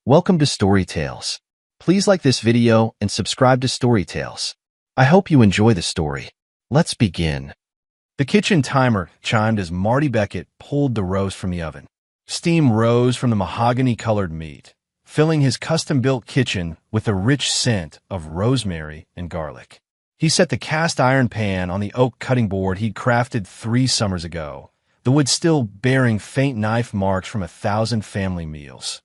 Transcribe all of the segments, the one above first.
Welcome to Story Tales. Please like this video and subscribe to Story Tales. I hope you enjoy the story. Let's begin. The kitchen timer chimed as Marty Beckett pulled the roast from the oven. Steam rose from the mahogany-colored meat, filling his custom-built kitchen with a rich scent of rosemary and garlic. He set the cast-iron pan on the oak cutting board he'd crafted 3 summers ago, the wood still bearing faint knife marks from 1,000 family meals.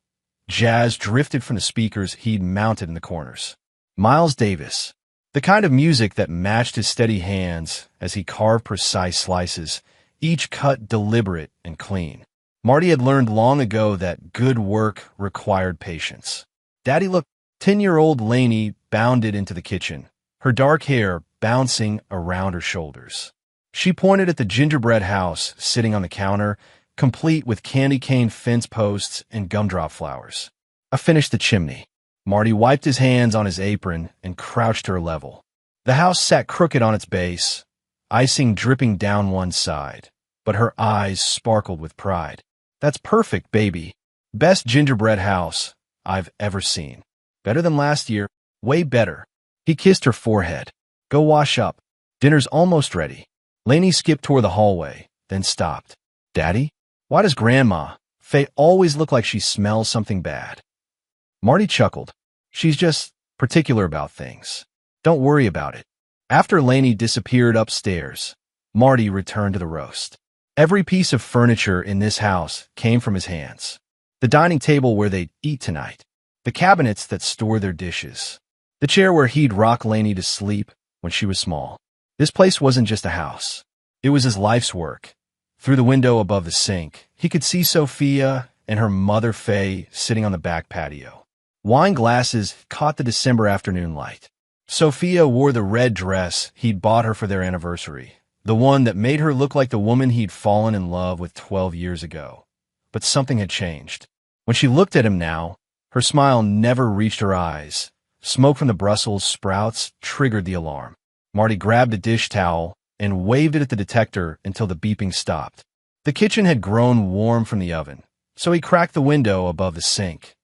Jazz drifted from the speakers he'd mounted in the corners. Miles Davis, the kind of music that matched his steady hands as he carved precise slices, each cut deliberate and clean. Marty had learned long ago that good work required patience. Daddy, look! 10-year-old Lainey bounded into the kitchen, her dark hair bouncing around her shoulders. She pointed at the gingerbread house sitting on the counter, complete with candy cane fence posts and gumdrop flowers. I finished the chimney. Marty wiped his hands on his apron and crouched to her level. The house sat crooked on its base, icing dripping down one side, but her eyes sparkled with pride. That's perfect, baby. Best gingerbread house I've ever seen. Better than last year, way better. He kissed her forehead. Go wash up. Dinner's almost ready. Lainey skipped toward the hallway, then stopped. Daddy? Why does Grandma, Faye, always look like she smells something bad? Marty chuckled. She's just particular about things. Don't worry about it. After Lainey disappeared upstairs, Marty returned to the roast. Every piece of furniture in this house came from his hands. The dining table where they'd eat tonight. The cabinets that store their dishes. The chair where he'd rock Lainey to sleep when she was small. This place wasn't just a house. It was his life's work. Through the window above the sink, he could see Sophia and her mother Faye sitting on the back patio. Wine glasses caught the December afternoon light. Sophia wore the red dress he'd bought her for their anniversary, the one that made her look like the woman he'd fallen in love with 12 years ago. But something had changed. When she looked at him now, her smile never reached her eyes. Smoke from the Brussels sprouts triggered the alarm. Marty grabbed a dish towel and waved it at the detector until the beeping stopped. The kitchen had grown warm from the oven, so he cracked the window above the sink.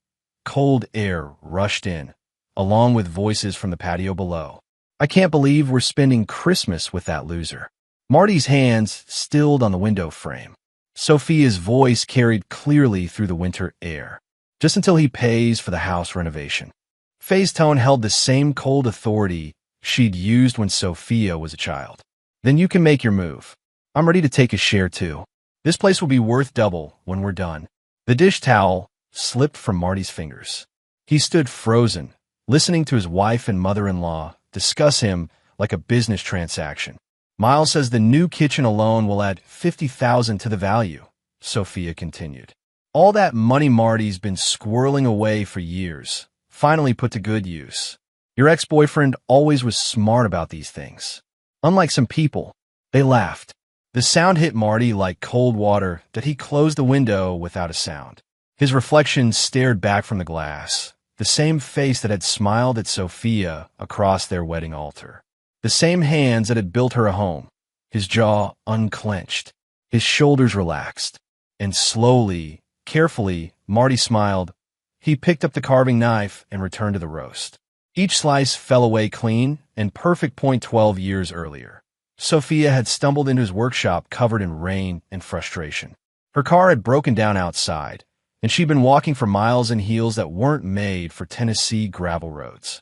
Cold air rushed in, along with voices from the patio below. I can't believe we're spending Christmas with that loser. Marty's hands stilled on the window frame. Sophia's voice carried clearly through the winter air, just until he pays for the house renovation. Faye's tone held the same cold authority she'd used when Sophia was a child. Then you can make your move. I'm ready to take a share too. This place will be worth double when we're done. The dish towel slipped from Marty's fingers. He stood frozen, listening to his wife and mother-in-law discuss him like a business transaction. Miles says the new kitchen alone will add $50,000 to the value, Sophia continued. All that money Marty's been squirreling away for years, finally put to good use. Your ex-boyfriend always was smart about these things. Unlike some people, they laughed. The sound hit Marty like cold water that he closed the window without a sound. His reflection stared back from the glass, the same face that had smiled at Sophia across their wedding altar. The same hands that had built her a home. His jaw unclenched, his shoulders relaxed. And slowly, carefully, Marty smiled. He picked up the carving knife and returned to the roast. Each slice fell away clean and perfect point 12 years earlier. Sophia had stumbled into his workshop covered in rain and frustration. Her car had broken down outside, and she'd been walking for miles in heels that weren't made for Tennessee gravel roads.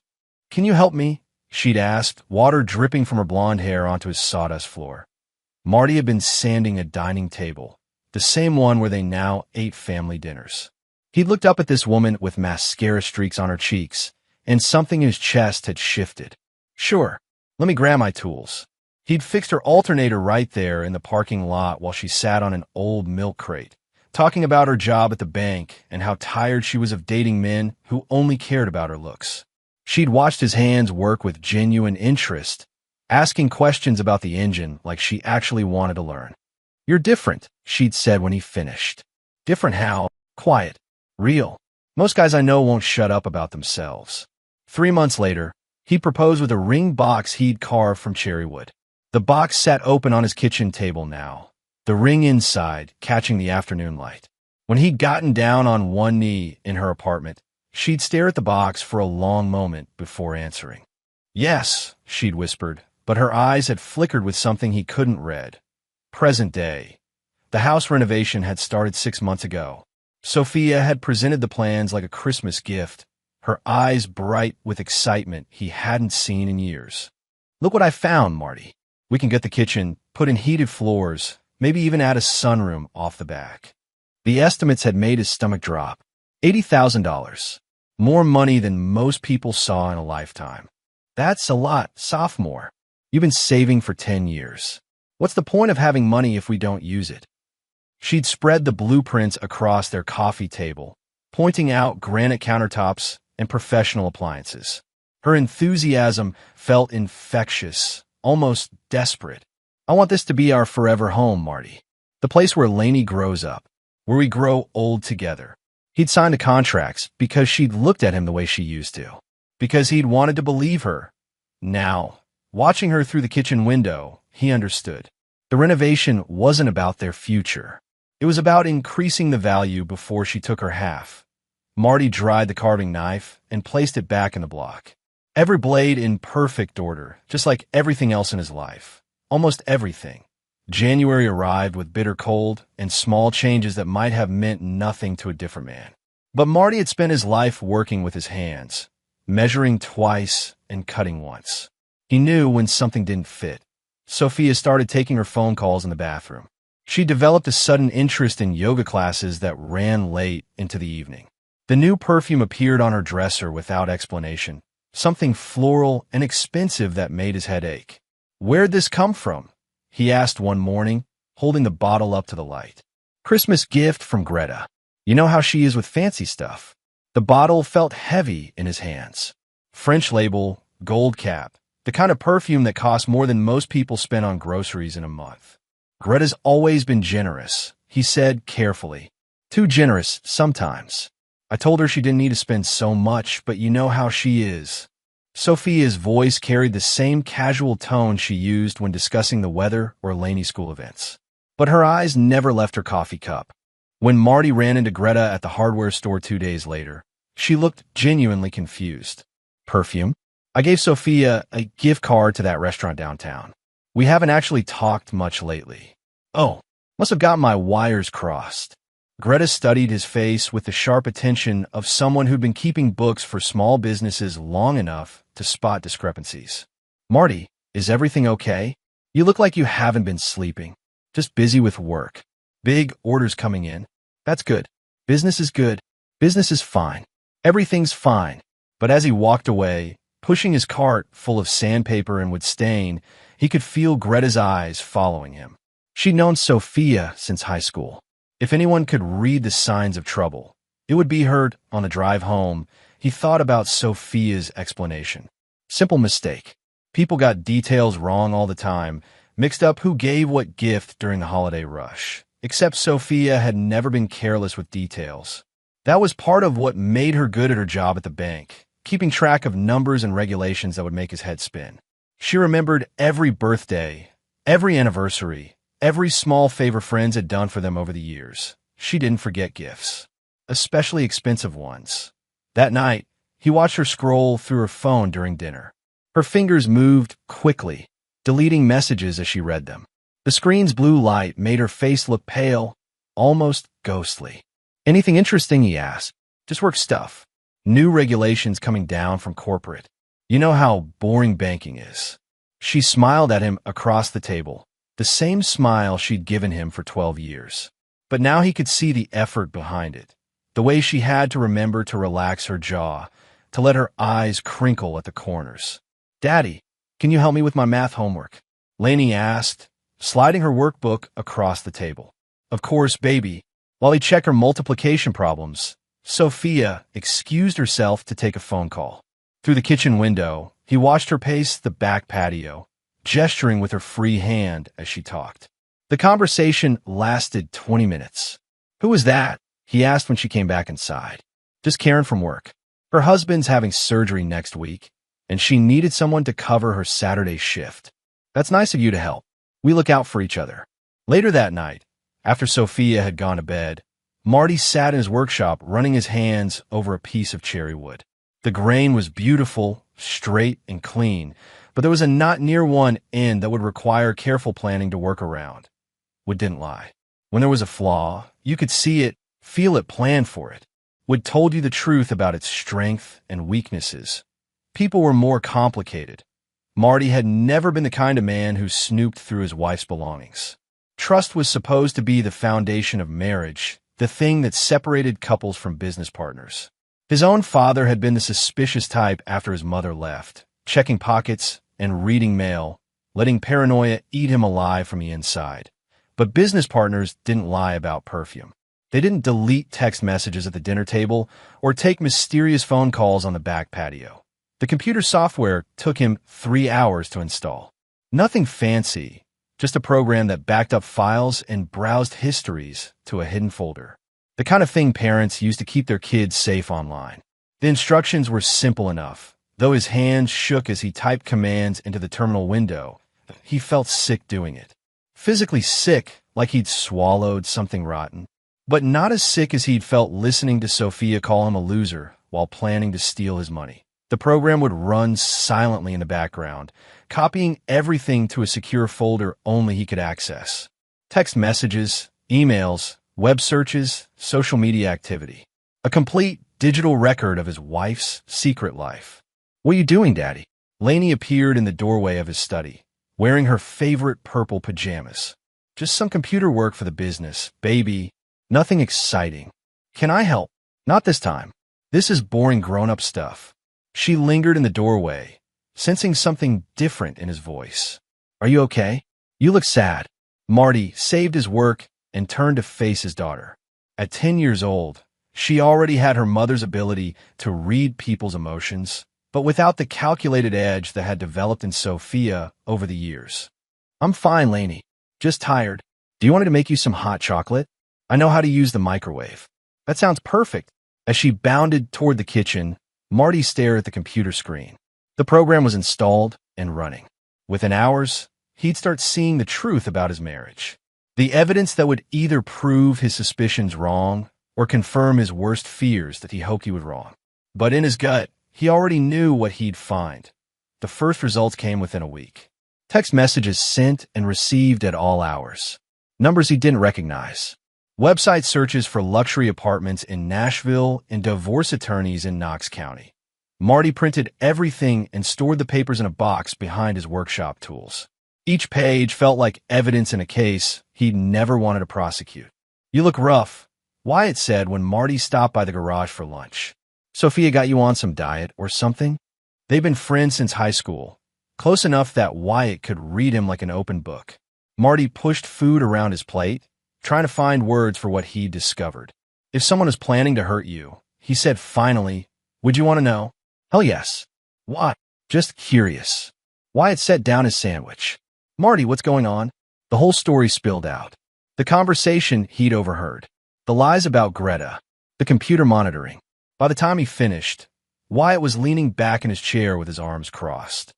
Can you help me? She'd asked, water dripping from her blonde hair onto his sawdust floor. Marty had been sanding a dining table, the same one where they now ate family dinners. He'd looked up at this woman with mascara streaks on her cheeks, and something in his chest had shifted. Sure, let me grab my tools. He'd fixed her alternator right there in the parking lot while she sat on an old milk crate, talking about her job at the bank and how tired she was of dating men who only cared about her looks. She'd watched his hands work with genuine interest, asking questions about the engine like she actually wanted to learn. You're different, she'd said when he finished. Different how? Quiet. Real. Most guys I know won't shut up about themselves. 3 months later, he proposed with a ring box he'd carved from cherry wood. The box sat open on his kitchen table now, the ring inside catching the afternoon light. When he'd gotten down on one knee in her apartment, She'd stare at the box for a long moment before answering. Yes, she'd whispered, but her eyes had flickered with something he couldn't read. Present day. The house renovation had started 6 months ago. Sophia had presented the plans like a Christmas gift, her eyes bright with excitement he hadn't seen in years. Look what I found, Marty. We can get the kitchen, put in heated floors, maybe even add a sunroom off the back. The estimates had made his stomach drop. $80,000. More money than most people saw in a lifetime. That's a lot, sophomore. You've been saving for 10 years. What's the point of having money if we don't use it? She'd spread the blueprints across their coffee table, pointing out granite countertops and professional appliances. Her enthusiasm felt infectious, almost desperate. I want this to be our forever home, Marty. The place where Lainey grows up, where we grow old together. He'd signed the contracts because she'd looked at him the way she used to, because he'd wanted to believe her. Now, watching her through the kitchen window, he understood. The renovation wasn't about their future. It was about increasing the value before she took her half. Marty dried the carving knife and placed it back in the block. Every blade in perfect order, just like everything else in his life. Almost everything. January arrived with bitter cold and small changes that might have meant nothing to a different man. But Marty had spent his life working with his hands, measuring twice and cutting once. He knew when something didn't fit. Sophia started taking her phone calls in the bathroom. She developed a sudden interest in yoga classes that ran late into the evening. The new perfume appeared on her dresser without explanation, something floral and expensive that made his head ache. Where'd this come from? He asked one morning, holding the bottle up to the light. Christmas gift from Greta. You know how she is with fancy stuff. The bottle felt heavy in his hands. French label, gold cap, the kind of perfume that costs more than most people spend on groceries in a month. Greta's always been generous, he said carefully. Too generous sometimes. I told her she didn't need to spend so much, but you know how she is. Sophia's voice carried the same casual tone she used when discussing the weather or Laney school events. But her eyes never left her coffee cup. When Marty ran into Greta at the hardware store 2 days later, she looked genuinely confused. Perfume? I gave Sophia a gift card to that restaurant downtown. We haven't actually talked much lately. Oh, must have got my wires crossed. Greta studied his face with the sharp attention of someone who'd been keeping books for small businesses long enough to spot discrepancies. Marty, is everything okay? You look like you haven't been sleeping. Just busy with work. Big orders coming in. That's good. Business is good. Business is fine. Everything's fine. But as he walked away, pushing his cart full of sandpaper and wood stain, he could feel Greta's eyes following him. She'd known Sophia since high school. If anyone could read the signs of trouble, it would be her. On the drive home, he thought about Sophia's explanation. Simple mistake. People got details wrong all the time, mixed up who gave what gift during the holiday rush. Except Sophia had never been careless with details. That was part of what made her good at her job at the bank, keeping track of numbers and regulations that would make his head spin. She remembered every birthday, every anniversary, every small favor friends had done for them over the years. She didn't forget gifts, especially expensive ones. That night, he watched her scroll through her phone during dinner. Her fingers moved quickly, deleting messages as she read them. The screen's blue light made her face look pale, almost ghostly. Anything interesting, he asked. Just work stuff. New regulations coming down from corporate. You know how boring banking is. She smiled at him across the table, the same smile she'd given him for 12 years. But now he could see the effort behind it, the way she had to remember to relax her jaw, to let her eyes crinkle at the corners. Daddy, can you help me with my math homework? Lainey asked, sliding her workbook across the table. Of course, baby. While he checked her multiplication problems, Sophia excused herself to take a phone call. Through the kitchen window, he watched her pace the back patio, gesturing with her free hand as she talked. The conversation lasted 20 minutes. Who was that? He asked when she came back inside. Just Karen from work. Her husband's having surgery next week, and she needed someone to cover her Saturday shift. That's nice of you to help. We look out for each other. Later that night, after Sophia had gone to bed, Marty sat in his workshop, running his hands over a piece of cherry wood. The grain was beautiful, straight, and clean, but there was a knot near one end that would require careful planning to work around. Wood didn't lie. When there was a flaw, you could see it, feel it, plan for it. Wood told you the truth about its strength and weaknesses. People were more complicated. Marty had never been the kind of man who snooped through his wife's belongings. Trust was supposed to be the foundation of marriage, the thing that separated couples from business partners. His own father had been the suspicious type after his mother left, checking pockets and reading mail, letting paranoia eat him alive from the inside. But business partners didn't lie about perfume. They didn't delete text messages at the dinner table or take mysterious phone calls on the back patio. The computer software took him 3 hours to install. Nothing fancy, just a program that backed up files and browsed histories to a hidden folder. The kind of thing parents use to keep their kids safe online. The instructions were simple enough. Though his hands shook as he typed commands into the terminal window, he felt sick doing it. Physically sick, like he'd swallowed something rotten, but not as sick as he'd felt listening to Sophia call him a loser while planning to steal his money. The program would run silently in the background, copying everything to a secure folder only he could access. Text messages, emails, web searches, social media activity. A complete digital record of his wife's secret life. "What are you doing, Daddy?" Lainey appeared in the doorway of his study, wearing her favorite purple pajamas. "Just some computer work for the business, baby. Nothing exciting." "Can I help?" "Not this time. This is boring grown-up stuff." She lingered in the doorway, sensing something different in his voice. "Are you okay? You look sad." Marty saved his work and turned to face his daughter. At 10 years old, she already had her mother's ability to read people's emotions, but without the calculated edge that had developed in Sophia over the years. "I'm fine, Lainey. Just tired. Do you want me to make you some hot chocolate? I know how to use the microwave." "That sounds perfect." As she bounded toward the kitchen, Marty stared at the computer screen. The program was installed and running. Within hours, he'd start seeing the truth about his marriage. The evidence that would either prove his suspicions wrong or confirm his worst fears that he hoped he was wrong. But in his gut, he already knew what he'd find. The first results came within a week. Text messages sent and received at all hours. Numbers he didn't recognize. Website searches for luxury apartments in Nashville and divorce attorneys in Knox County. Marty printed everything and stored the papers in a box behind his workshop tools. Each page felt like evidence in a case he'd never wanted to prosecute. "You look rough," Wyatt said when Marty stopped by the garage for lunch. "Sophia got you on some diet or something?" They'd been friends since high school, close enough that Wyatt could read him like an open book. Marty pushed food around his plate, trying to find words for what he'd discovered. "If someone is planning to hurt you," he said finally, "would you want to know?" "Hell yes." "Why?" "Just curious." Wyatt set down his sandwich. "Marty, what's going on?" The whole story spilled out. The conversation he'd overheard. The lies about Greta. The computer monitoring. By the time he finished, Wyatt was leaning back in his chair with his arms crossed.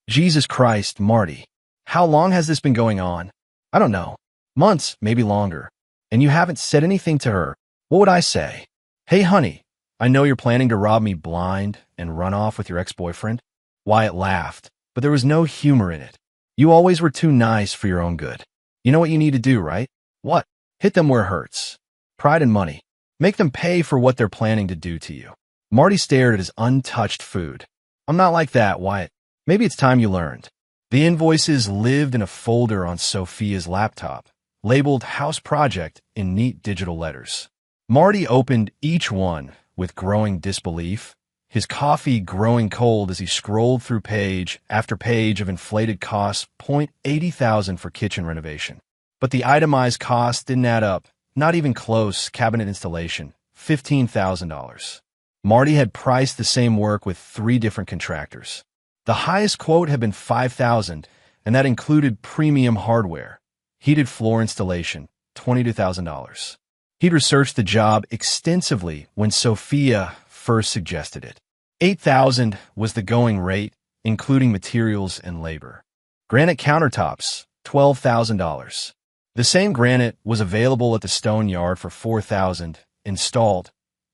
"Jesus Christ, Marty. How long has this been going on?" "I don't know. Months, maybe longer. And you haven't said anything to her." "What would I say?" "Hey, honey, I know you're planning to rob me blind and run off with your ex-boyfriend." Wyatt laughed, but there was no humor in it. "You always were too nice for your own good. You know what you need to do, right?" "What?" "Hit them where it hurts. Pride and money. Make them pay for what they're planning to do to you." Marty stared at his untouched food. "I'm not like that, Wyatt. Maybe it's time you learned." The invoices lived in a folder on Sophia's laptop, labeled House Project in neat digital letters. Marty opened each one with growing disbelief, his coffee growing cold as he scrolled through page after page of inflated costs, $80,000 for kitchen renovation. But the itemized cost didn't add up, not even close. Cabinet installation, $15,000. Marty had priced the same work with 3 different contractors. The highest quote had been $5,000, and that included premium hardware. Heated floor installation, $22,000. He'd researched the job extensively when Sophia first suggested it. $8,000 was the going rate, including materials and labor. Granite countertops, $12,000. The same granite was available at the stone yard for $4,000, installed.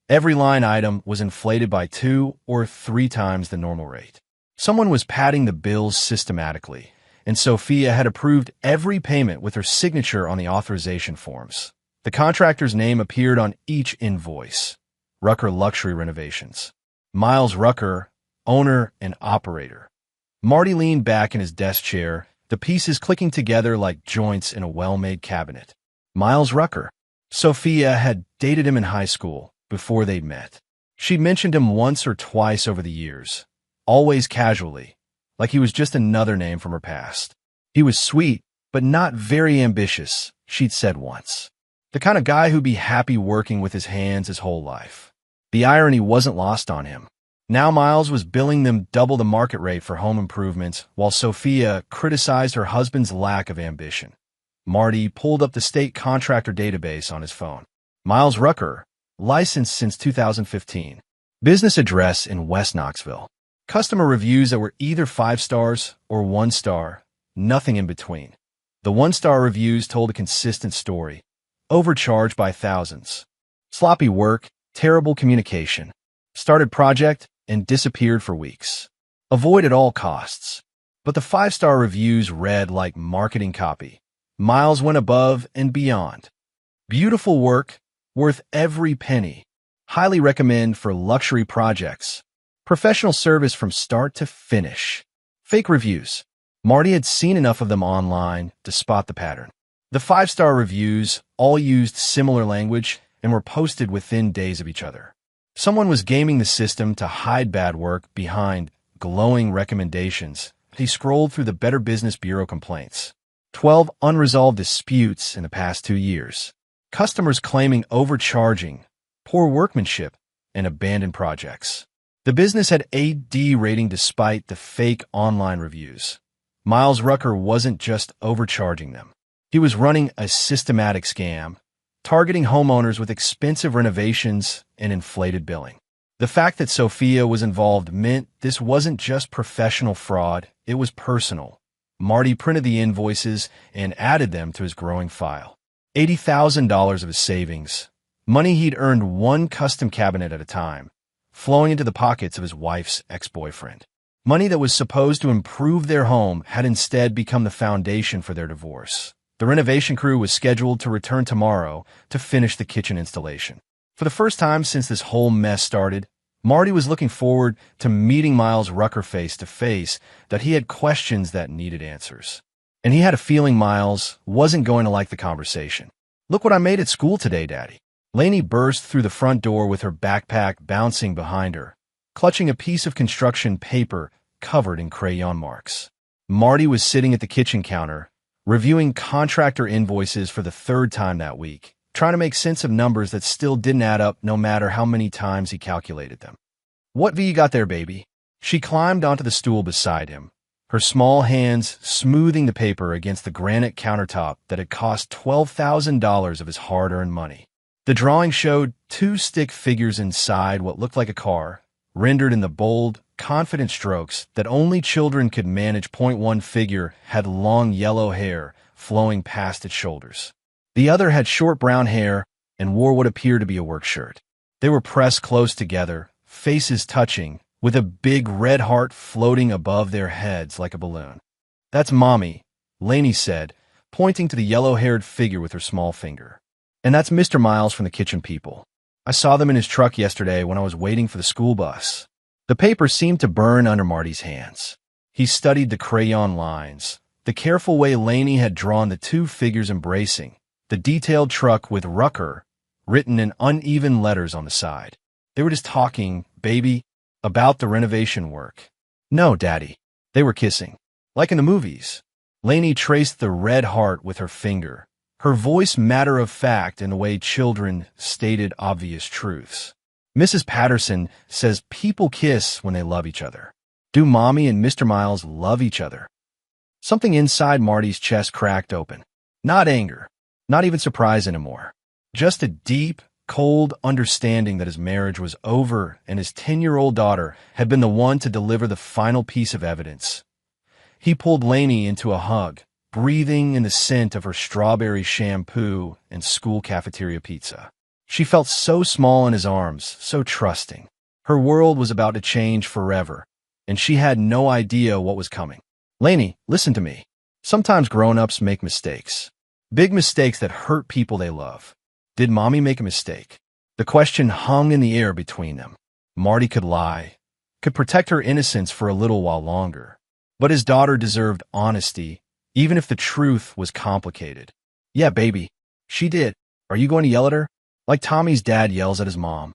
Every line item was inflated by 2 or 3 times the normal rate. Someone was padding the bills systematically, and Sophia had approved every payment with her signature on the authorization forms. The contractor's name appeared on each invoice. Rucker Luxury Renovations. Miles Rucker, owner and operator. Marty leaned back in his desk chair, the pieces clicking together like joints in a well-made cabinet. Miles Rucker. Sophia had dated him in high school, before they'd met. She'd mentioned him once or twice over the years, always casually, like he was just another name from her past. He was sweet, but not very ambitious, she'd said once. The kind of guy who'd be happy working with his hands his whole life. The irony wasn't lost on him. Now Miles was billing them double the market rate for home improvements, while Sophia criticized her husband's lack of ambition. Marty pulled up the state contractor database on his phone. Miles Rucker, licensed since 2015. Business address in West Knoxville. Customer reviews that were either 5 stars or 1 star, nothing in between. The 1-star reviews told a consistent story. Overcharged by thousands. Sloppy work, terrible communication. Started project and disappeared for weeks. Avoid at all costs. But the 5-star reviews read like marketing copy. Miles went above and beyond. Beautiful work, worth every penny. Highly recommend for luxury projects. Professional service from start to finish. Fake reviews. Marty had seen enough of them online to spot the pattern. The 5-star reviews all used similar language and were posted within days of each other. Someone was gaming the system to hide bad work behind glowing recommendations. He scrolled through the Better Business Bureau complaints. 12 unresolved disputes in the past 2 years. Customers claiming overcharging, poor workmanship, and abandoned projects. The business had a D rating despite the fake online reviews. Miles Rucker wasn't just overcharging them. He was running a systematic scam, targeting homeowners with expensive renovations and inflated billing. The fact that Sophia was involved meant this wasn't just professional fraud, it was personal. Marty printed the invoices and added them to his growing file. $80,000 of his savings, money he'd earned one custom cabinet at a time, flowing into the pockets of his wife's ex-boyfriend. Money that was supposed to improve their home had instead become the foundation for their divorce. The renovation crew was scheduled to return tomorrow to finish the kitchen installation. For the first time since this whole mess started, Marty was looking forward to meeting Miles Rucker face to face, that he had questions that needed answers. And he had a feeling Miles wasn't going to like the conversation. "Look what I made at school today, Daddy." Lainey burst through the front door with her backpack bouncing behind her, clutching a piece of construction paper covered in crayon marks. Marty was sitting at the kitchen counter, reviewing contractor invoices for the 3rd time that week, trying to make sense of numbers that still didn't add up no matter how many times he calculated them. "What V you got there, baby?" She climbed onto the stool beside him, her small hands smoothing the paper against the granite countertop that had cost $12,000 of his hard-earned money. The drawing showed 2 stick figures inside what looked like a car, rendered in the bold, confident strokes that only children could manage. One figure had long yellow hair flowing past its shoulders. The other had short brown hair and wore what appeared to be a work shirt. They were pressed close together, faces touching, with a big red heart floating above their heads like a balloon. "That's Mommy," Lainey said, pointing to the yellow-haired figure with her small finger. "And that's Mr. Miles from the kitchen people. I saw them in his truck yesterday when I was waiting for the school bus." The paper seemed to burn under Marty's hands. He studied the crayon lines, the careful way Lainey had drawn the 2 figures embracing, the detailed truck with Rucker written in uneven letters on the side. They were just talking, baby, about the renovation work. "No, Daddy." They were kissing. Like in the movies. Lainey traced the red heart with her finger, her voice matter-of-fact in the way children stated obvious truths. "Mrs. Patterson says people kiss when they love each other. Do Mommy and Mr. Miles love each other?" Something inside Marty's chest cracked open. Not anger, not even surprise anymore. Just a deep, cold understanding that his marriage was over and his 10-year-old daughter had been the one to deliver the final piece of evidence. He pulled Lainey into a hug, breathing in the scent of her strawberry shampoo and school cafeteria pizza. She felt so small in his arms, so trusting. Her world was about to change forever, and she had no idea what was coming. Lainey, listen to me. Sometimes grown-ups make mistakes. Big mistakes that hurt people they love. Did Mommy make a mistake? The question hung in the air between them. Marty could lie, could protect her innocence for a little while longer. But his daughter deserved honesty, even if the truth was complicated. Yeah, baby, she did. Are you going to yell at her? Like Tommy's dad yells at his mom.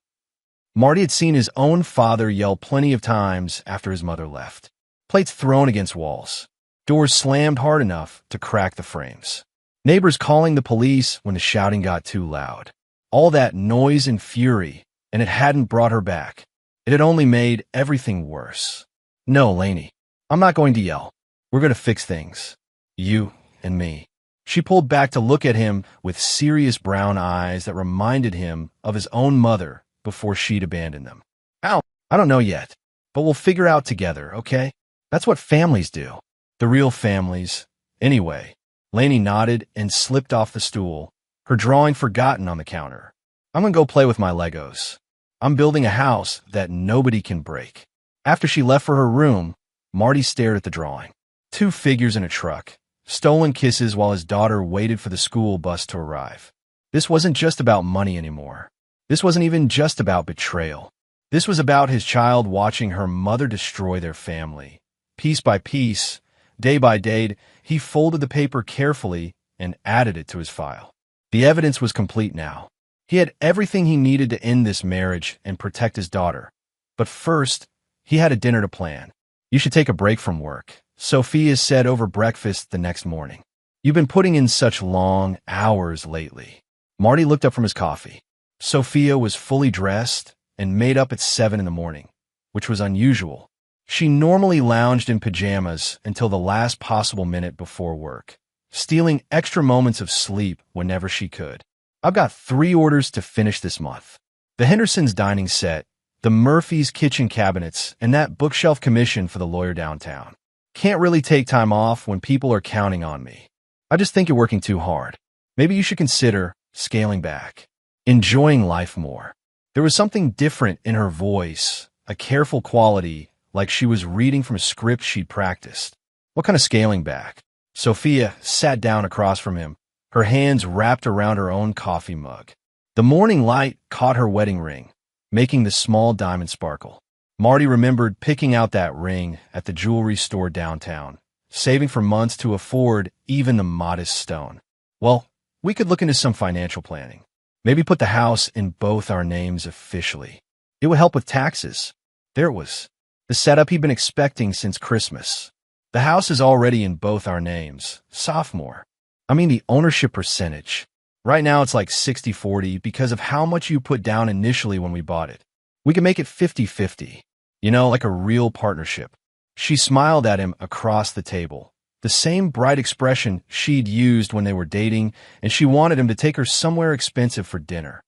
Marty had seen his own father yell plenty of times after his mother left. Plates thrown against walls. Doors slammed hard enough to crack the frames. Neighbors calling the police when the shouting got too loud. All that noise and fury, and it hadn't brought her back. It had only made everything worse. No, Lainey, I'm not going to yell. We're going to fix things. You and me. She pulled back to look at him with serious brown eyes that reminded him of his own mother before she'd abandoned them. Ow, I don't know yet, but we'll figure out together, okay? That's what families do. The real families. Anyway, Lainey nodded and slipped off the stool, her drawing forgotten on the counter. I'm gonna go play with my Legos. I'm building a house that nobody can break. After she left for her room, Marty stared at the drawing. 2 figures in a truck, stolen kisses while his daughter waited for the school bus to arrive. This wasn't just about money anymore. This wasn't even just about betrayal. This was about his child watching her mother destroy their family. Piece by piece, day by day, he folded the paper carefully and added it to his file. The evidence was complete now. He had everything he needed to end this marriage and protect his daughter. But first, he had a dinner to plan. You should take a break from work, Sophia said over breakfast the next morning. You've been putting in such long hours lately. Marty looked up from his coffee. Sophia was fully dressed and made up at 7 in the morning, which was unusual. She normally lounged in pajamas until the last possible minute before work, stealing extra moments of sleep whenever she could. I've got 3 orders to finish this month. The Hendersons' dining set, the Murphys' kitchen cabinets, and that bookshelf commission for the lawyer downtown. Can't really take time off when people are counting on me. I just think you're working too hard. Maybe you should consider scaling back, enjoying life more. There was something different in her voice, a careful quality, like she was reading from a script she'd practiced. What kind of scaling back? Sophia sat down across from him, her hands wrapped around her own coffee mug. The morning light caught her wedding ring, making the small diamond sparkle. Marty remembered picking out that ring at the jewelry store downtown, saving for months to afford even the modest stone. Well, we could look into some financial planning. Maybe put the house in both our names officially. It would help with taxes. There it was. The setup he'd been expecting since Christmas. The house is already in both our names. Sophomore. I mean the ownership percentage. Right now it's like 60-40 because of how much you put down initially when we bought it. We can make it 50-50. You know, like a real partnership. She smiled at him across the table. The same bright expression she'd used when they were dating, and she wanted him to take her somewhere expensive for dinner.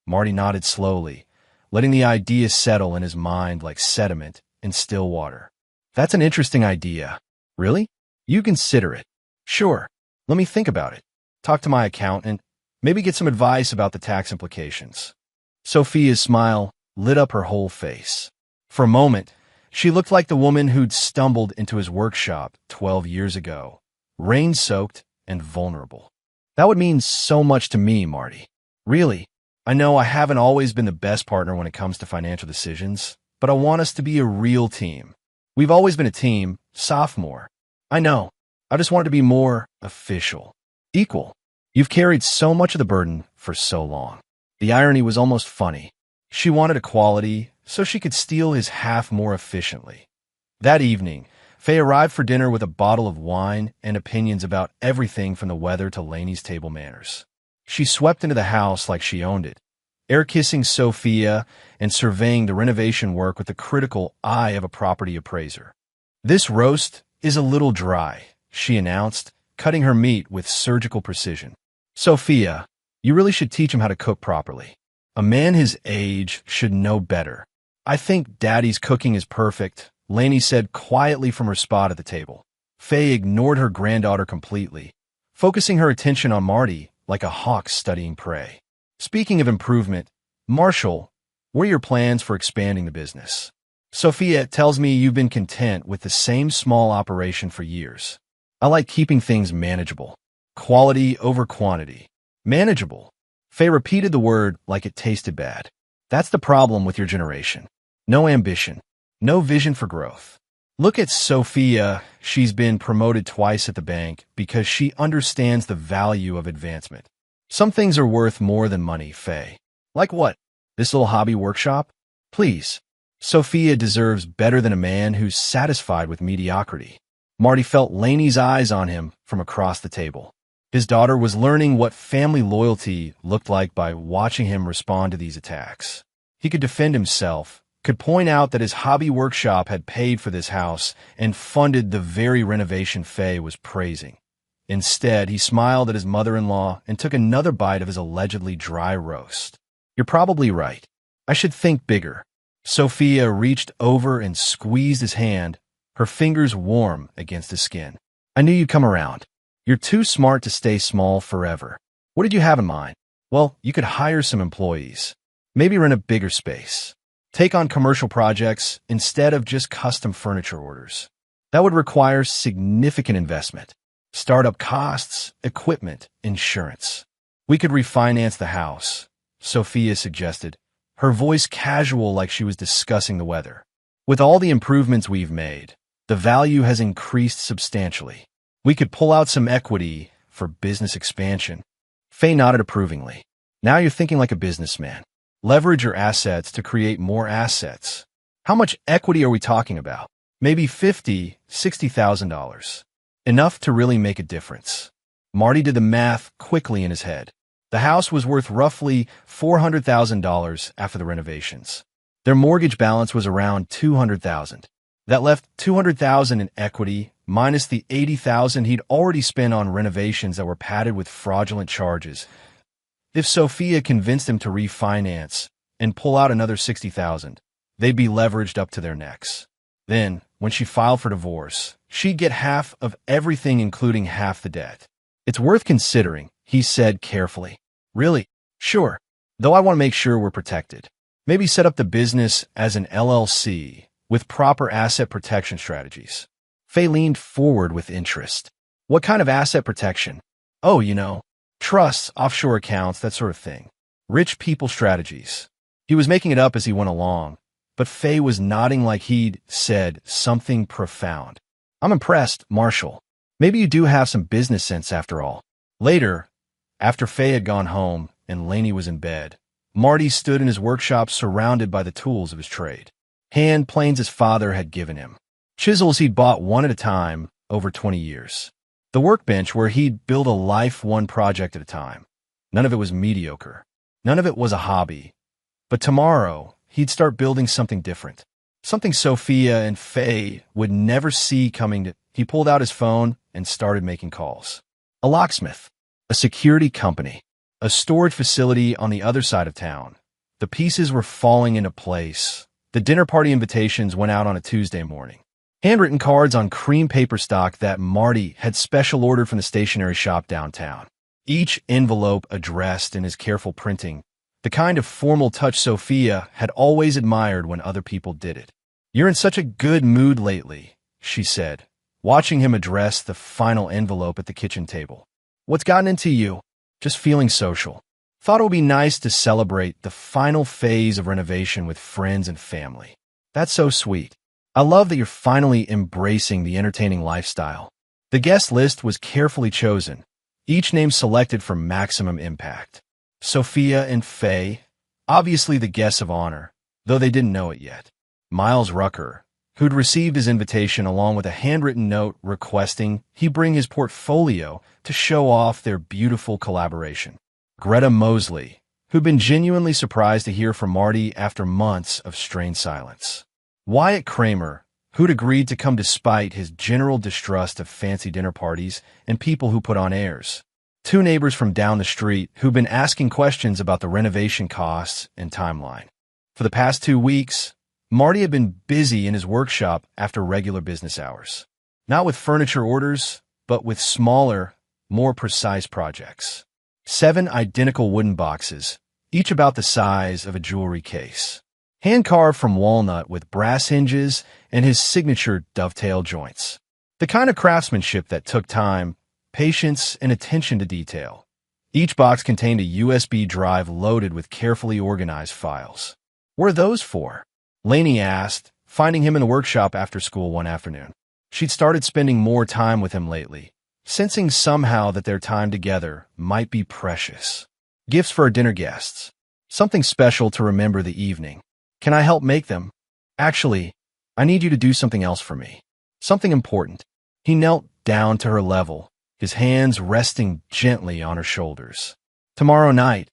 Marty nodded slowly, letting the idea settle in his mind like sediment in still water. That's an interesting idea. Really? You consider it. Sure. Let me think about it. Talk to my accountant. Maybe get some advice about the tax implications. Sophia's smile lit up her whole face. For a moment, she looked like the woman who'd stumbled into his workshop 12 years ago, rain-soaked and vulnerable. That would mean so much to me, Marty. Really, I know I haven't always been the best partner when it comes to financial decisions, but I want us to be a real team. We've always been a team, sophomore. I know. I just want it to be more official. Equal. You've carried so much of the burden for so long. The irony was almost funny. She wanted equality so she could steal his half more efficiently. That evening, Faye arrived for dinner with a bottle of wine and opinions about everything from the weather to Lainey's table manners. She swept into the house like she owned it, air-kissing Sophia and surveying the renovation work with the critical eye of a property appraiser. This roast is a little dry, she announced, cutting her meat with surgical precision. Sophia, you really should teach him how to cook properly. A man his age should know better. I think Daddy's cooking is perfect, Lainey said quietly from her spot at the table. Faye ignored her granddaughter completely, focusing her attention on Marty like a hawk studying prey. Speaking of improvement, Marshall, what are your plans for expanding the business? Sophia tells me you've been content with the same small operation for years. I like keeping things manageable. Quality over quantity. Manageable. Faye repeated the word like it tasted bad. That's the problem with your generation. No ambition. No vision for growth. Look at Sophia. She's been promoted twice at the bank because she understands the value of advancement. Some things are worth more than money, Faye. Like what? This little hobby workshop? Please. Sophia deserves better than a man who's satisfied with mediocrity. Marty felt Laney's eyes on him from across the table. His daughter was learning what family loyalty looked like by watching him respond to these attacks. He could defend himself, could point out that his hobby workshop had paid for this house and funded the very renovation Faye was praising. Instead, he smiled at his mother-in-law and took another bite of his allegedly dry roast. You're probably right. I should think bigger. Sophia reached over and squeezed his hand, her fingers warm against his skin. I knew you'd come around. You're too smart to stay small forever. What did you have in mind? Well, you could hire some employees. Maybe rent a bigger space. Take on commercial projects instead of just custom furniture orders. That would require significant investment. Startup costs, equipment, insurance. We could refinance the house, Sophia suggested, her voice casual like she was discussing the weather. With all the improvements we've made, the value has increased substantially. We could pull out some equity for business expansion. Faye nodded approvingly. Now you're thinking like a businessman. Leverage your assets to create more assets. How much equity are we talking about? Maybe $50,000, $60,000. Enough to really make a difference. Marty did the math quickly in his head. The house was worth roughly $400,000 after the renovations. Their mortgage balance was around $200,000. That left $200,000 in equity, minus the $80,000 he'd already spent on renovations that were padded with fraudulent charges. If Sophia convinced him to refinance and pull out another $60,000, they'd be leveraged up to their necks. Then, when she filed for divorce, she'd get half of everything, including half the debt. It's worth considering, he said carefully. Really? Sure. Though I want to make sure we're protected. Maybe set up the business as an LLC with proper asset protection strategies. Faye leaned forward with interest. What kind of asset protection? Oh, trusts, offshore accounts, that sort of thing. Rich people strategies. He was making it up as he went along, but Faye was nodding like he'd said something profound. I'm impressed, Marshall. Maybe you do have some business sense after all. Later, after Faye had gone home and Laney was in bed, Marty stood in his workshop surrounded by the tools of his trade. Hand planes his father had given him. Chisels he'd bought one at a time over 20 years. The workbench where he'd build a life one project at a time. None of it was mediocre. None of it was a hobby. But tomorrow, he'd start building something different. Something Sophia and Faye would never see coming. He pulled out his phone and started making calls. A locksmith. A security company. A storage facility on the other side of town. The pieces were falling into place. The dinner party invitations went out on a Tuesday morning. Handwritten cards on cream paper stock that Marty had special ordered from the stationery shop downtown. Each envelope addressed in his careful printing, the kind of formal touch Sophia had always admired when other people did it. You're in such a good mood lately, she said, watching him address the final envelope at the kitchen table. What's gotten into you? Just feeling social. Thought it would be nice to celebrate the final phase of renovation with friends and family. That's so sweet. I love that you're finally embracing the entertaining lifestyle. The guest list was carefully chosen, each name selected for maximum impact. Sophia and Faye, obviously the guests of honor, though they didn't know it yet. Miles Rucker, who'd received his invitation along with a handwritten note requesting he bring his portfolio to show off their beautiful collaboration. Greta Mosley, who'd been genuinely surprised to hear from Marty after months of strained silence. Wyatt Kramer, who'd agreed to come despite his general distrust of fancy dinner parties and people who put on airs. Two neighbors from down the street who'd been asking questions about the renovation costs and timeline. For the past 2 weeks, Marty had been busy in his workshop after regular business hours. Not with furniture orders, but with smaller, more precise projects. 7 identical wooden boxes, each about the size of a jewelry case. Hand-carved from walnut with brass hinges and his signature dovetail joints. The kind of craftsmanship that took time, patience, and attention to detail. Each box contained a USB drive loaded with carefully organized files. "What are those for?" Lainey asked, finding him in the workshop after school one afternoon. She'd started spending more time with him lately, sensing somehow that their time together might be precious. "Gifts for our dinner guests. Something special to remember the evening. Can I help make them?" "Actually, I need you to do something else for me. Something important." He knelt down to her level, his hands resting gently on her shoulders. "Tomorrow night,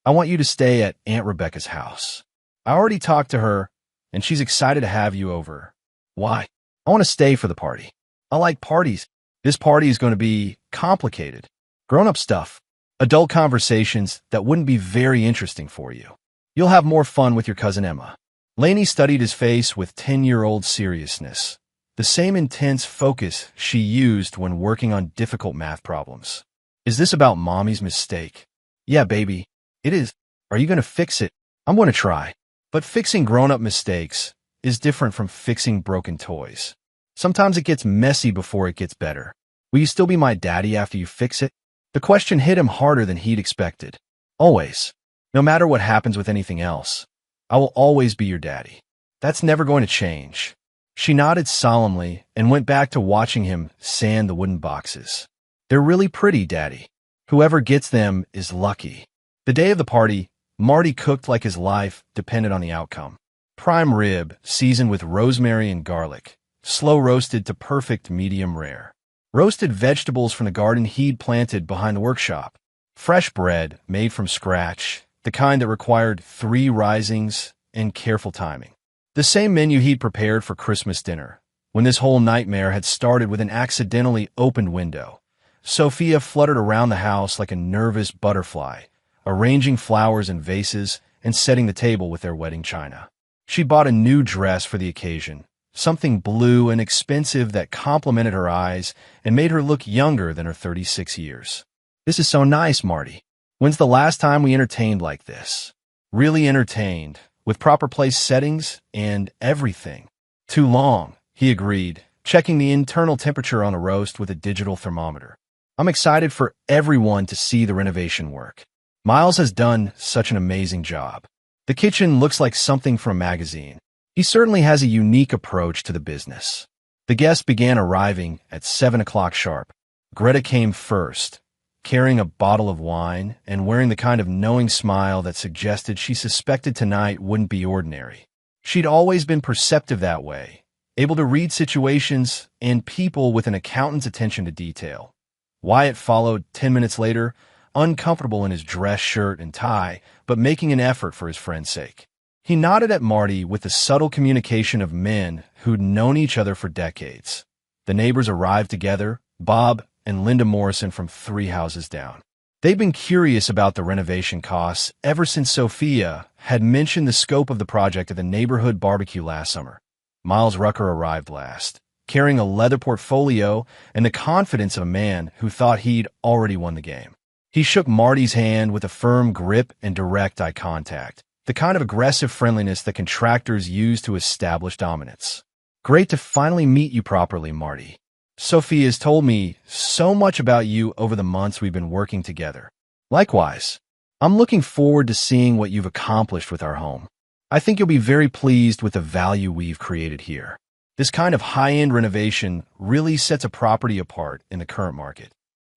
I want you to stay at Aunt Rebecca's house. I already talked to her, and she's excited to have you over." "Why?" "I want to stay for the party. I like parties. This party is going to be complicated. Grown-up stuff. Adult conversations that wouldn't be very interesting for you. You'll have more fun with your cousin Emma." Lainey studied his face with 10-year-old seriousness, the same intense focus she used when working on difficult math problems. "Is this about Mommy's mistake?" "Yeah, baby, it is. Are you going to fix it?" "I'm going to try. But fixing grown-up mistakes is different from fixing broken toys. Sometimes it gets messy before it gets better. Will you still be my daddy after you fix it?" The question hit him harder than he'd expected. "Always. No matter what happens with anything else, I will always be your daddy. That's never going to change." She nodded solemnly and went back to watching him sand the wooden boxes. "They're really pretty, Daddy. Whoever gets them is lucky." The day of the party, Marty cooked like his life depended on the outcome. Prime rib, seasoned with rosemary and garlic, slow roasted to perfect medium rare. Roasted vegetables from the garden he'd planted behind the workshop. Fresh bread made from scratch, the kind that required 3 risings and careful timing. The same menu he'd prepared for Christmas dinner, when this whole nightmare had started with an accidentally opened window. Sophia fluttered around the house like a nervous butterfly, arranging flowers in vases and setting the table with their wedding china. She bought a new dress for the occasion, something blue and expensive that complemented her eyes and made her look younger than her 36 years. "This is so nice, Marty. When's the last time we entertained like this?" "Really entertained, with proper place settings and everything." "Too long," he agreed, checking the internal temperature on the roast with a digital thermometer. "I'm excited for everyone to see the renovation work. Miles has done such an amazing job. The kitchen looks like something from a magazine. He certainly has a unique approach to the business." The guests began arriving at 7 o'clock sharp. Greta came first, carrying a bottle of wine and wearing the kind of knowing smile that suggested she suspected tonight wouldn't be ordinary. She'd always been perceptive that way, able to read situations and people with an accountant's attention to detail. Wyatt followed 10 minutes later, uncomfortable in his dress shirt and tie, but making an effort for his friend's sake. He nodded at Marty with the subtle communication of men who'd known each other for decades. The neighbors arrived together, Bob and Linda Morrison from 3 houses down. They'd been curious about the renovation costs ever since Sophia had mentioned the scope of the project at the neighborhood barbecue last summer. Miles Rucker arrived last, carrying a leather portfolio and the confidence of a man who thought he'd already won the game. He shook Marty's hand with a firm grip and direct eye contact, the kind of aggressive friendliness that contractors use to establish dominance. "Great to finally meet you properly, Marty. Sophie has told me so much about you over the months we've been working together." "Likewise. I'm looking forward to seeing what you've accomplished with our home. I think you'll be very pleased with the value we've created here. This kind of high-end renovation really sets a property apart in the current market."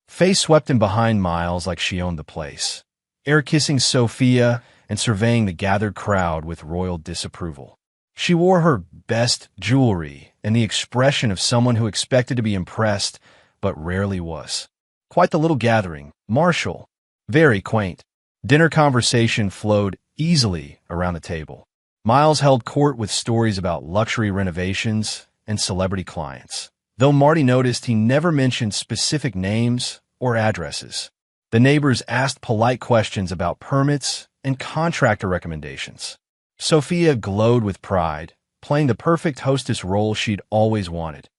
Faye swept in behind Miles like she owned the place, air-kissing Sophia and surveying the gathered crowd with royal disapproval. She wore her best jewelry and the expression of someone who expected to be impressed but rarely was. Quite the little gathering, martial, very quaint. Dinner conversation flowed easily around the table. Miles held court with stories about luxury renovations and celebrity clients, though Marty noticed he never mentioned specific names or addresses. The neighbors asked polite questions about permits and contractor recommendations. Sophia glowed with pride, playing the perfect hostess role she'd always wanted.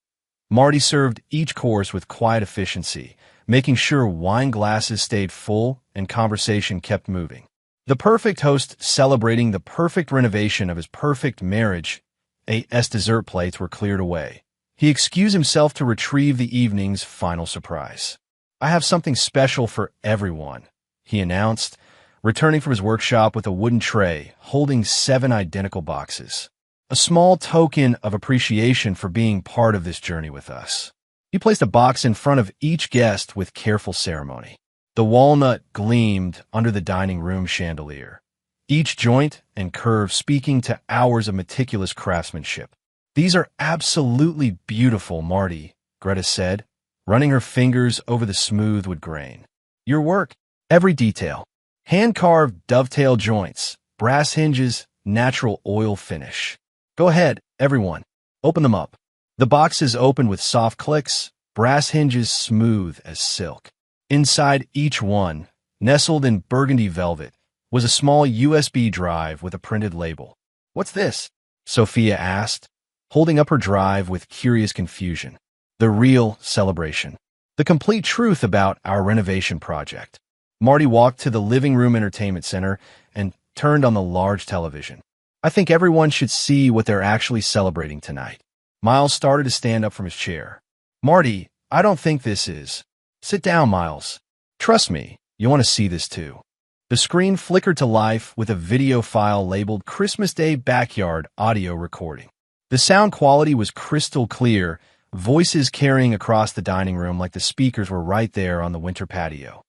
Marty served each course with quiet efficiency, making sure wine glasses stayed full and conversation kept moving. The perfect host celebrating the perfect renovation of his perfect marriage. AS dessert plates were cleared away. He excused himself to retrieve the evening's final surprise. "I have something special for everyone," he announced, returning from his workshop with a wooden tray holding 7 identical boxes. A small token of appreciation for being part of this journey with us. He placed a box in front of each guest with careful ceremony. The walnut gleamed under the dining room chandelier, each joint and curve speaking to hours of meticulous craftsmanship. "These are absolutely beautiful, Marty," Greta said, running her fingers over the smooth wood grain. "Your work, every detail. Hand-carved dovetail joints, brass hinges, natural oil finish. Go ahead, everyone. Open them up." The boxes opened with soft clicks, brass hinges smooth as silk. Inside each one, nestled in burgundy velvet, was a small USB drive with a printed label. "What's this?" Sophia asked, holding up her drive with curious confusion. "The real celebration. The complete truth about our renovation project." Marty walked to the living room entertainment center and turned on the large television. "I think everyone should see what they're actually celebrating tonight." Miles started to stand up from his chair. "Marty, I don't think this is." "Sit down, Miles. Trust me, you want to see this too." The screen flickered to life with a video file labeled Christmas Day Backyard Audio Recording. The sound quality was crystal clear, voices carrying across the dining room like the speakers were right there on the winter patio.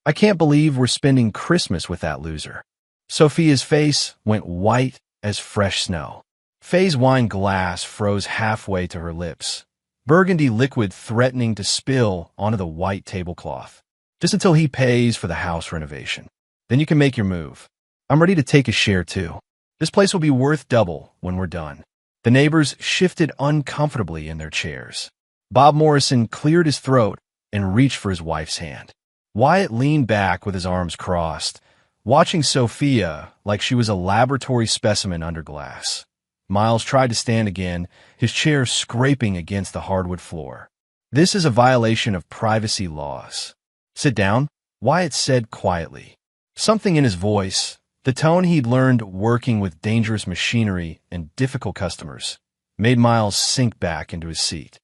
"I can't believe we're spending Christmas with that loser." Sophia's face went white as fresh snow. Faye's wine glass froze halfway to her lips, burgundy liquid threatening to spill onto the white tablecloth. "Just until he pays for the house renovation. Then you can make your move. I'm ready to take a share too. This place will be worth double when we're done." The neighbors shifted uncomfortably in their chairs. Bob Morrison cleared his throat and reached for his wife's hand. Wyatt leaned back with his arms crossed, watching Sophia like she was a laboratory specimen under glass. Miles tried to stand again, his chair scraping against the hardwood floor. "This is a violation of privacy laws." "Sit down," Wyatt said quietly. Something in his voice, the tone he'd learned working with dangerous machinery and difficult customers, made Miles sink back into his seat.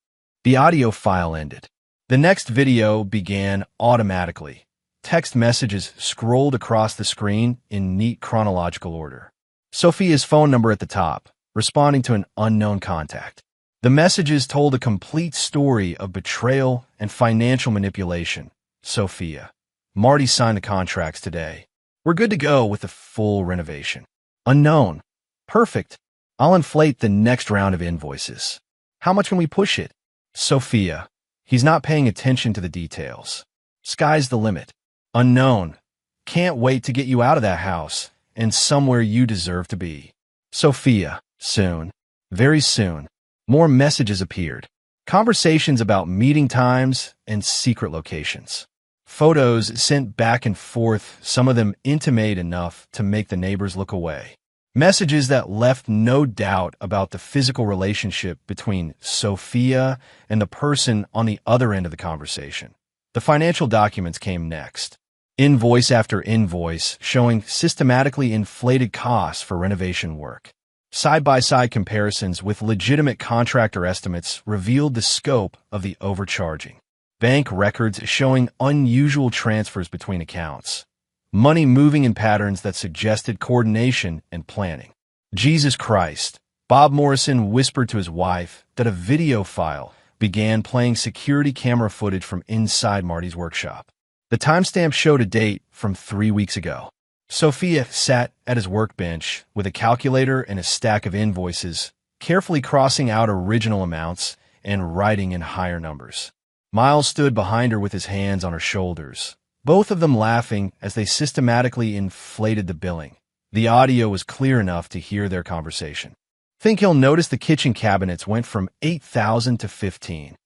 The audio file ended. The next video began automatically. Text messages scrolled across the screen in neat chronological order. Sophia's phone number at the top, responding to an unknown contact. The messages told a complete story of betrayal and financial manipulation. Sophia. "Marty signed the contracts today. We're good to go with the full renovation." Unknown. "Perfect. I'll inflate the next round of invoices. How much can we push it?" Sophia. "He's not paying attention to the details. Sky's the limit." Unknown. "Can't wait to get you out of that house and somewhere you deserve to be." Sophia. "Soon. Very soon." More messages appeared. Conversations about meeting times and secret locations. Photos sent back and forth, some of them intimate enough to make the neighbors look away. Messages that left no doubt about the physical relationship between Sophia and the person on the other end of the conversation. The financial documents came next. Invoice after invoice showing systematically inflated costs for renovation work. Side-by-side comparisons with legitimate contractor estimates revealed the scope of the overcharging. Bank records showing unusual transfers between accounts. Money moving in patterns that suggested coordination and planning. "Jesus Christ," Bob Morrison whispered to his wife that a video file began playing security camera footage from inside Marty's workshop. The timestamp showed a date from 3 weeks ago. Sophia sat at his workbench with a calculator and a stack of invoices, carefully crossing out original amounts and writing in higher numbers. Miles stood behind her with his hands on her shoulders, both of them laughing as they systematically inflated the billing. The audio was clear enough to hear their conversation. "Think he'll notice the kitchen cabinets went from 8,000 to 15.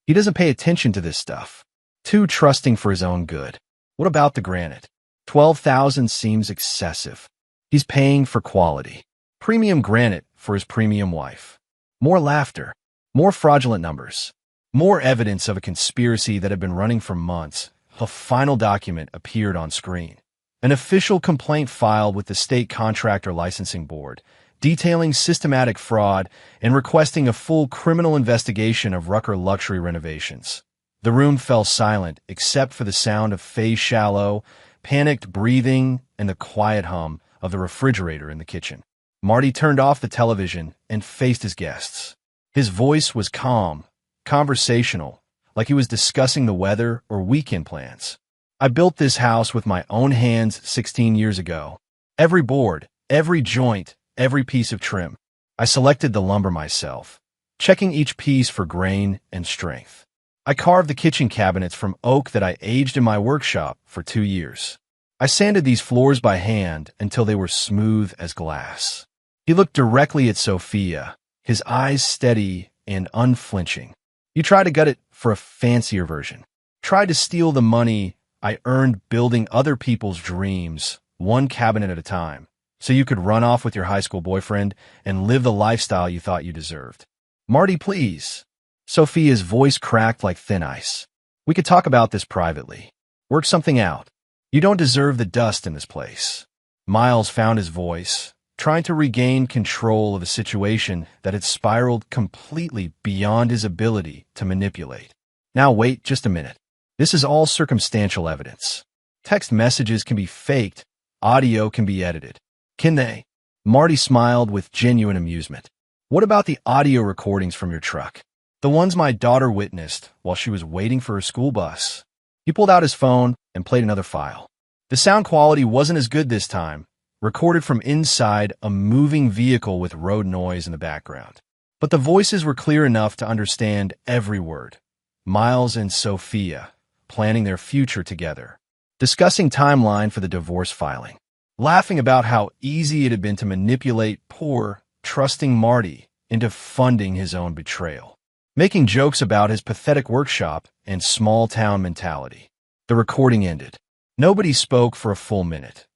He doesn't pay attention to this stuff. Too trusting for his own good. What about the granite? 12,000 seems excessive. He's paying for quality. Premium granite for his premium wife." More laughter. More fraudulent numbers. More evidence of a conspiracy that had been running for months. A final document appeared on screen. An official complaint filed with the State Contractor Licensing Board, detailing systematic fraud and requesting a full criminal investigation of Rucker luxury renovations. The room fell silent except for the sound of Faye's shallow, panicked breathing and the quiet hum of the refrigerator in the kitchen. Marty turned off the television and faced his guests. His voice was calm, conversational, like he was discussing the weather or weekend plans. I built this house with my own hands 16 years ago. Every board, every joint, every piece of trim. I selected the lumber myself, checking each piece for grain and strength. I carved the kitchen cabinets from oak that I aged in my workshop for 2 years. I sanded these floors by hand until they were smooth as glass. He looked directly at Sophia, his eyes steady and unflinching. You tried to gut it for a fancier version. Tried to steal the money I earned building other people's dreams, one cabinet at a time, so you could run off with your high school boyfriend and live the lifestyle you thought you deserved. Marty, please. Sophia's voice cracked like thin ice. We could talk about this privately. Work something out. You don't deserve the dust in this place. Miles found his voice, trying to regain control of a situation that had spiraled completely beyond his ability to manipulate. Now wait just a minute. This is all circumstantial evidence. Text messages can be faked. Audio can be edited. Can they? Marty smiled with genuine amusement. What about the audio recordings from your truck? The ones my daughter witnessed while she was waiting for her school bus. He pulled out his phone and played another file. The sound quality wasn't as good this time, recorded from inside a moving vehicle with road noise in the background. But the voices were clear enough to understand every word. Miles and Sophia, planning their future together, discussing timeline for the divorce filing, laughing about how easy it had been to manipulate poor, trusting Marty into funding his own betrayal, making jokes about his pathetic workshop and small-town mentality. The recording ended. Nobody spoke for a full minute.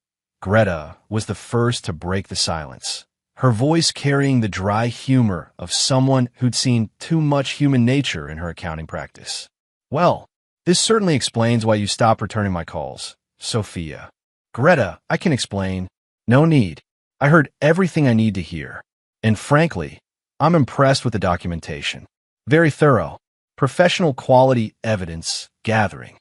Greta was the first to break the silence, her voice carrying the dry humor of someone who'd seen too much human nature in her accounting practice. Well, this certainly explains why you stopped returning my calls, Sophia. Greta, I can explain. No need. I heard everything I need to hear. And frankly, I'm impressed with the documentation. Very thorough. Professional quality evidence gathering.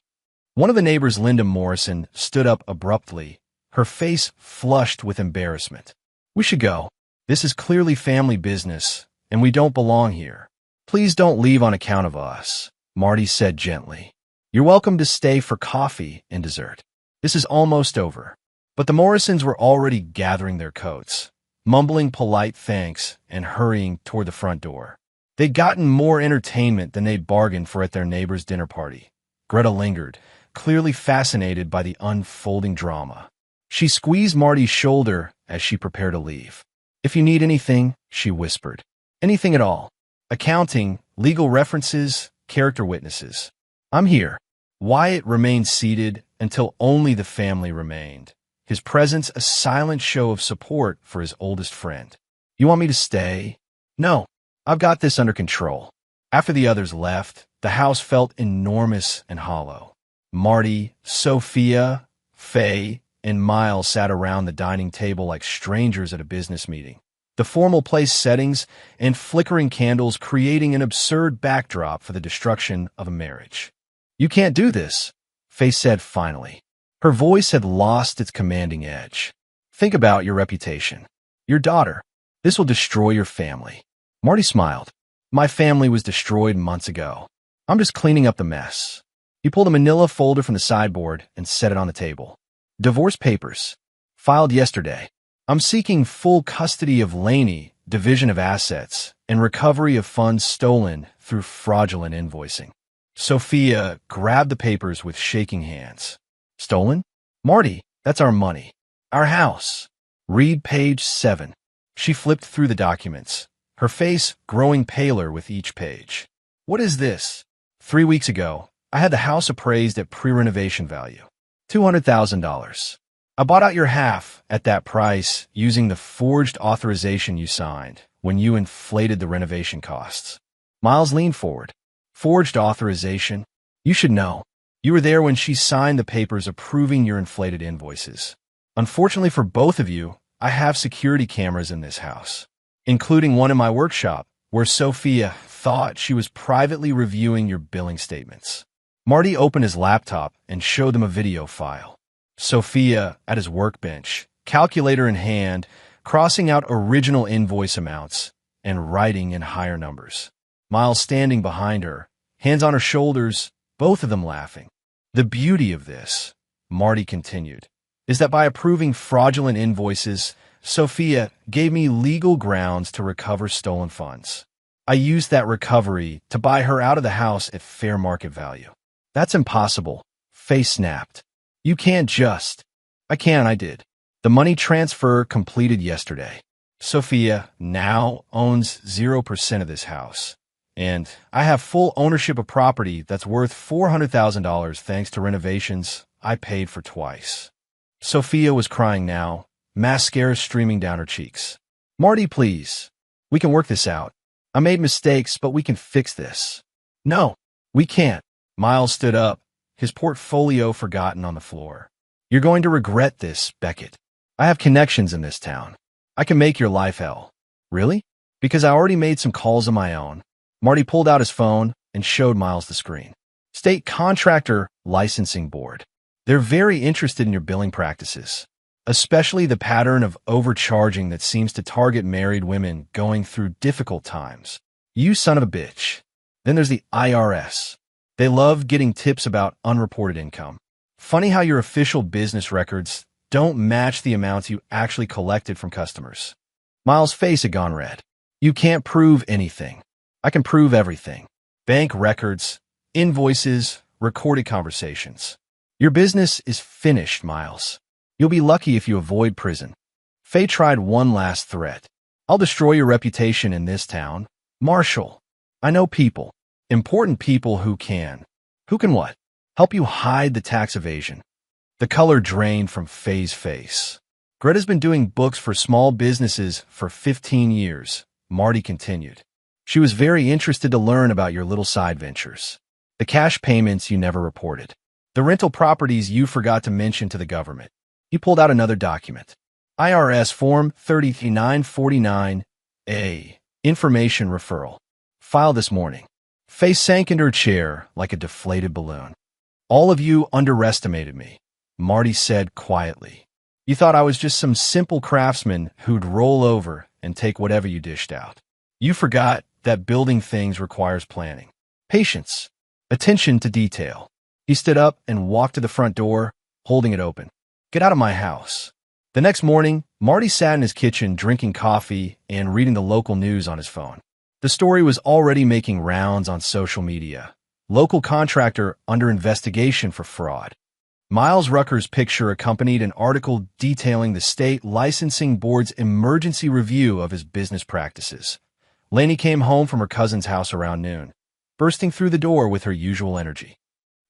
One of the neighbors, Linda Morrison, stood up abruptly, her face flushed with embarrassment. We should go. This is clearly family business, and we don't belong here. Please don't leave on account of us, Marty said gently. You're welcome to stay for coffee and dessert. This is almost over. But the Morrisons were already gathering their coats, mumbling polite thanks and hurrying toward the front door. They'd gotten more entertainment than they'd bargained for at their neighbor's dinner party. Greta lingered, clearly fascinated by the unfolding drama. She squeezed Marty's shoulder as she prepared to leave. If you need anything, she whispered. Anything at all. Accounting, legal references, character witnesses. I'm here. Wyatt remained seated until only the family remained, his presence a silent show of support for his oldest friend. You want me to stay? No, I've got this under control. After the others left, the house felt enormous and hollow. Marty, Sophia, Faye, and Miles sat around the dining table like strangers at a business meeting. The formal place settings and flickering candles creating an absurd backdrop for the destruction of a marriage. You can't do this, Faye said finally. Her voice had lost its commanding edge. Think about your reputation. Your daughter. This will destroy your family. Marty smiled. My family was destroyed months ago. I'm just cleaning up the mess. He pulled a manila folder from the sideboard and set it on the table. Divorce papers. Filed yesterday. I'm seeking full custody of Laney, division of assets, and recovery of funds stolen through fraudulent invoicing. Sophia grabbed the papers with shaking hands. Stolen? Marty, that's our money. Our house. Read page 7. She flipped through the documents, her face growing paler with each page. What is this? 3 weeks ago, I had the house appraised at pre-renovation value. $200,000. I bought out your half at that price using the forged authorization you signed when you inflated the renovation costs. Miles leaned forward. Forged authorization? You should know. You were there when she signed the papers approving your inflated invoices. Unfortunately for both of you, I have security cameras in this house, including one in my workshop, where Sophia thought she was privately reviewing your billing statements. Marty opened his laptop and showed them a video file. Sophia, at his workbench, calculator in hand, crossing out original invoice amounts and writing in higher numbers. Miles standing behind her, hands on her shoulders, both of them laughing. The beauty of this, Marty continued, is that by approving fraudulent invoices, Sophia gave me legal grounds to recover stolen funds. I used that recovery to buy her out of the house at fair market value. That's impossible. Faye snapped. You can't just. I can, I did. The money transfer completed yesterday. Sophia now owns 0% of this house. And I have full ownership of property that's worth $400,000 thanks to renovations I paid for twice. Sophia was crying now, mascara streaming down her cheeks. Marty, please. We can work this out. I made mistakes, but we can fix this. No, we can't. Miles stood up, his portfolio forgotten on the floor. You're going to regret this, Beckett. I have connections in this town. I can make your life hell. Really? Because I already made some calls of my own. Marty pulled out his phone and showed Miles the screen. State Contractor Licensing Board. They're very interested in your billing practices, especially the pattern of overcharging that seems to target married women going through difficult times. You son of a bitch. Then there's the IRS. They love getting tips about unreported income. Funny how your official business records don't match the amounts you actually collected from customers. Miles' face had gone red. You can't prove anything. I can prove everything. Bank records, invoices, recorded conversations. Your business is finished, Miles. You'll be lucky if you avoid prison. Faye tried one last threat. I'll destroy your reputation in this town. Marshall, I know people. Important people who can. Who can what? Help you hide the tax evasion. The color drained from Faye's face. Greta's been doing books for small businesses for 15 years, Marty continued. She was very interested to learn about your little side ventures. The cash payments you never reported. The rental properties you forgot to mention to the government. He pulled out another document. IRS Form 3949A. Information Referral. Filed this morning. Faye sank into her chair like a deflated balloon. All of you underestimated me, Marty said quietly. You thought I was just some simple craftsman who'd roll over and take whatever you dished out. You forgot that building things requires planning, patience, attention to detail. He stood up and walked to the front door, holding it open. Get out of my house. The next morning, Marty sat in his kitchen drinking coffee and reading the local news on his phone. The story was already making rounds on social media. Local contractor under investigation for fraud. Miles Rucker's picture accompanied an article detailing the state licensing board's emergency review of his business practices. Lainey came home from her cousin's house around noon, bursting through the door with her usual energy.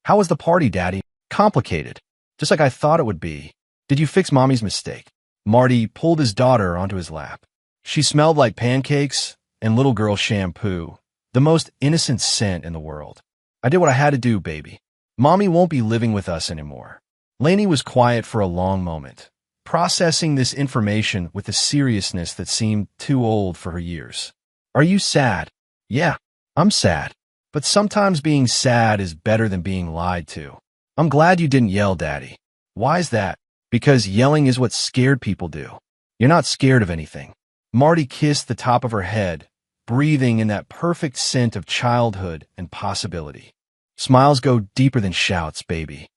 How was the party, Daddy? Complicated. Just like I thought it would be. Did you fix Mommy's mistake? Marty pulled his daughter onto his lap. She smelled like pancakes and little girl shampoo, the most innocent scent in the world. I did what I had to do, baby. Mommy won't be living with us anymore. Lainey was quiet for a long moment, processing this information with a seriousness that seemed too old for her years. Are you sad? Yeah, I'm sad. But sometimes being sad is better than being lied to. I'm glad you didn't yell, Daddy. Why is that? Because yelling is what scared people do. You're not scared of anything. Marty kissed the top of her head, breathing in that perfect scent of childhood and possibility. Smiles go deeper than shouts, baby.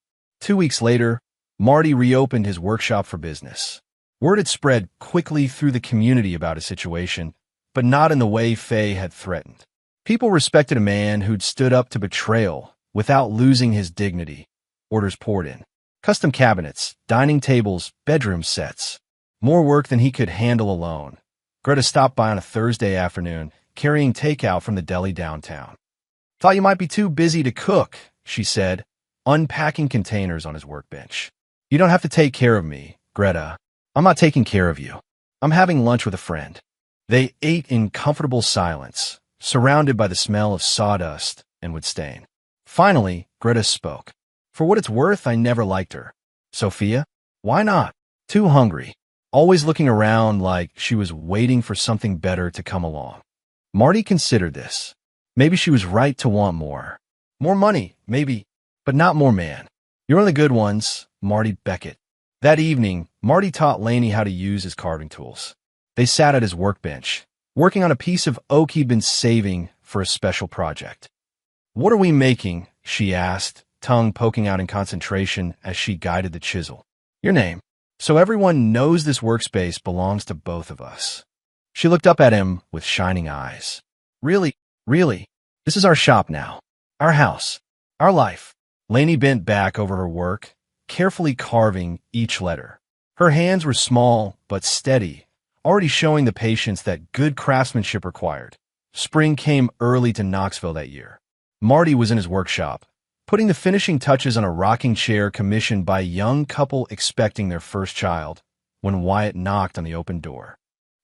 2 weeks later, Marty reopened his workshop for business. Word had spread quickly through the community about his situation, but not in the way Faye had threatened. People respected a man who'd stood up to betrayal without losing his dignity. Orders poured in. Custom cabinets, dining tables, bedroom sets. More work than he could handle alone. Greta stopped by on a Thursday afternoon, carrying takeout from the deli downtown. Thought you might be too busy to cook, she said, unpacking containers on his workbench. You don't have to take care of me, Greta. I'm not taking care of you. I'm having lunch with a friend. They ate in comfortable silence, surrounded by the smell of sawdust and would stain. Finally, Greta spoke. For what it's worth, I never liked her. Sophia? Why not? Too hungry. Always looking around like she was waiting for something better to come along. Marty considered this. Maybe she was right to want more. More money, maybe, but not more man. You're one of the good ones, Marty Beckett. That evening, Marty taught Laney how to use his carving tools. They sat at his workbench, working on a piece of oak he'd been saving for a special project. What are we making? She asked, tongue poking out in concentration as she guided the chisel. Your name. So everyone knows this workspace belongs to both of us. She looked up at him with shining eyes. Really? This is our shop now. Our house. Our life. Laney bent back over her work, carefully carving each letter. Her hands were small but steady, already showing the patience that good craftsmanship required. Spring came early to Knoxville that year. Marty was in his workshop, putting the finishing touches on a rocking chair commissioned by a young couple expecting their first child, when Wyatt knocked on the open door.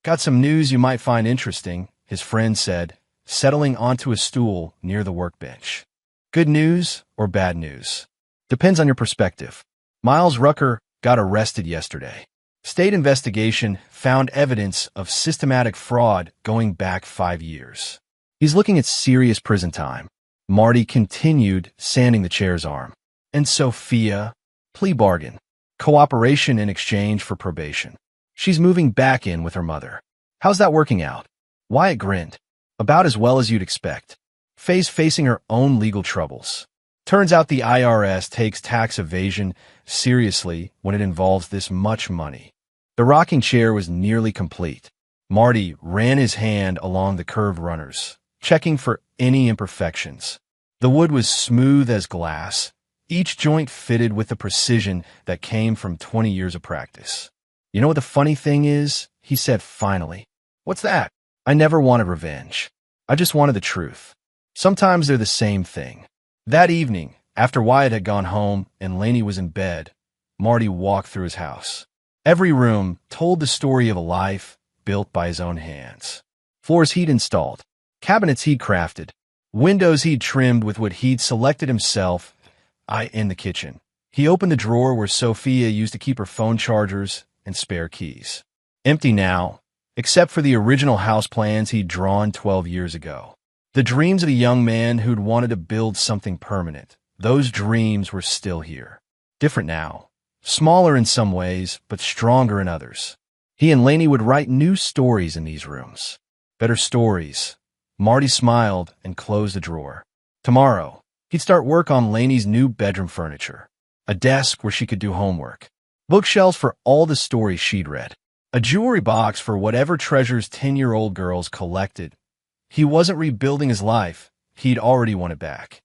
Got some news you might find interesting, his friend said, settling onto a stool near the workbench. Good news or bad news? Depends on your perspective. Miles Rucker got arrested yesterday. State investigation found evidence of systematic fraud going back 5 years. He's looking at serious prison time. Marty continued, sanding the chair's arm. And Sophia? Plea bargain. Cooperation in exchange for probation. She's moving back in with her mother. How's that working out? Wyatt grinned. About as well as you'd expect. Faye's facing her own legal troubles. Turns out the IRS takes tax evasion seriously when it involves this much money. The rocking chair was nearly complete. Marty ran his hand along the curved runners, checking for any imperfections. The wood was smooth as glass, each joint fitted with the precision that came from 20 years of practice. You know what the funny thing is? He said finally. What's that? I never wanted revenge. I just wanted the truth. Sometimes they're the same thing. That evening, after Wyatt had gone home and Laney was in bed, Marty walked through his house. Every room told the story of a life built by his own hands. Floors he'd installed, cabinets he'd crafted, windows he'd trimmed with what he'd selected himself. In the kitchen. He opened the drawer where Sophia used to keep her phone chargers and spare keys. Empty now, except for the original house plans he'd drawn 12 years ago. The dreams of a young man who'd wanted to build something permanent. Those dreams were still here. Different now. Smaller in some ways, but stronger in others. He and Laney would write new stories in these rooms. Better stories. Marty smiled and closed the drawer. Tomorrow, he'd start work on Laney's new bedroom furniture. A desk where she could do homework. Bookshelves for all the stories she'd read. A jewelry box for whatever treasures 10-year-old girls collected. He wasn't rebuilding his life. He'd already won it back.